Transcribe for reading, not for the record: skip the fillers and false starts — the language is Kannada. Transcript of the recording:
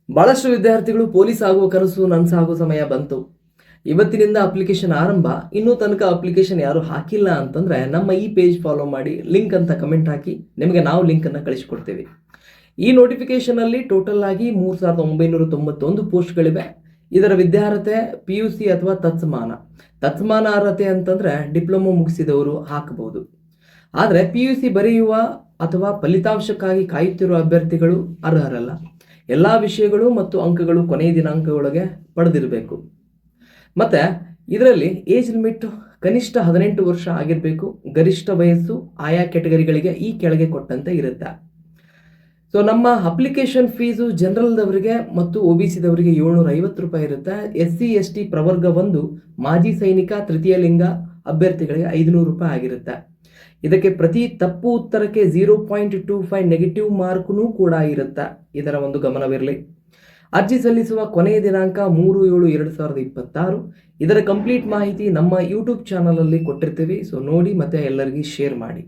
ಬಹಳಷ್ಟು ವಿದ್ಯಾರ್ಥಿಗಳು ಪೊಲೀಸ್ ಆಗುವ ಕನಸು ನನಸಾಗುವ ಸಮಯ ಬಂತು. ಇವತ್ತಿನಿಂದ ಅಪ್ಲಿಕೇಶನ್ ಆರಂಭ. ಇನ್ನೂ ತನಕ ಅಪ್ಲಿಕೇಶನ್ ಯಾರು ಹಾಕಿಲ್ಲ ಅಂತಂದ್ರೆ ನಮ್ಮ ಈ ಪೇಜ್ ಫಾಲೋ ಮಾಡಿ, ಲಿಂಕ್ ಅಂತ ಕಮೆಂಟ್ ಹಾಕಿ, ನಿಮಗೆ ನಾವು ಲಿಂಕನ್ನು ಕಳಿಸಿಕೊಡ್ತೇವೆ. ಈ ನೋಟಿಫಿಕೇಶನಲ್ಲಿ ಟೋಟಲ್ ಆಗಿ 3991 ಪೋಸ್ಟ್ಗಳಿವೆ. ಇದರ ವಿದ್ಯಾರ್ಹತೆ PUC ಅಥವಾ ತತ್ಸಮಾನ ಅರ್ಹತೆ ಅಂತಂದ್ರೆ ಡಿಪ್ಲೊಮೊ ಮುಗಿಸಿದವರು ಹಾಕಬಹುದು. ಆದರೆ PUC ಬರೆಯುವ ಅಥವಾ ಫಲಿತಾಂಶಕ್ಕಾಗಿ ಕಾಯುತ್ತಿರುವ ಅಭ್ಯರ್ಥಿಗಳು ಅರ್ಹರಲ್ಲ. ಎಲ್ಲ ವಿಷಯಗಳು ಮತ್ತು ಅಂಕಗಳು ಕೊನೆಯ ದಿನಾಂಕದೊಳಗೆ ಪಡೆದಿರಬೇಕು. ಮತ್ತು ಇದರಲ್ಲಿ ಏಜ್ ಲಿಮಿಟ್ ಕನಿಷ್ಠ 18 ವರ್ಷ ಆಗಿರಬೇಕು. ಗರಿಷ್ಠ ವಯಸ್ಸು ಆಯಾ ಕ್ಯಾಟಗರಿಗಳಿಗೆ ಈ ಕೆಳಗೆ ಕೊಟ್ಟಂತೆ ಇರುತ್ತೆ. ಸೊ ನಮ್ಮ ಅಪ್ಲಿಕೇಶನ್ ಫೀಸು ಜನರಲ್ದವರಿಗೆ ಮತ್ತು OBCದವರಿಗೆ 750 ರೂಪಾಯಿ ಇರುತ್ತೆ. SC ST ಪ್ರವರ್ಗ 1 ಮಾಜಿ ಸೈನಿಕ ತೃತೀಯ ಲಿಂಗ ಅಭ್ಯರ್ಥಿಗಳಿಗೆ 500 ರೂಪಾಯಿ ಆಗಿರುತ್ತೆ. ಇದಕ್ಕೆ ಪ್ರತಿ ತಪ್ಪು ಉತ್ತರಕ್ಕೆ 0.25 ನೆಗೆಟಿವ್ ಮಾರ್ಕ್ನೂ ಕೂಡ ಇರುತ್ತೆ. ಇದರ ಒಂದು ಗಮನವಿರಲಿ. ಅರ್ಜಿ ಸಲ್ಲಿಸುವ ಕೊನೆಯ ದಿನಾಂಕ 3/7/2026. ಇದರ ಕಂಪ್ಲೀಟ್ ಮಾಹಿತಿ ನಮ್ಮ ಯೂಟ್ಯೂಬ್ ಚಾನಲಲ್ಲಿ ಕೊಟ್ಟಿರ್ತೀವಿ. ಸೊ ನೋಡಿ ಮತ್ತು ಎಲ್ಲರಿಗೂ ಶೇರ್ ಮಾಡಿ.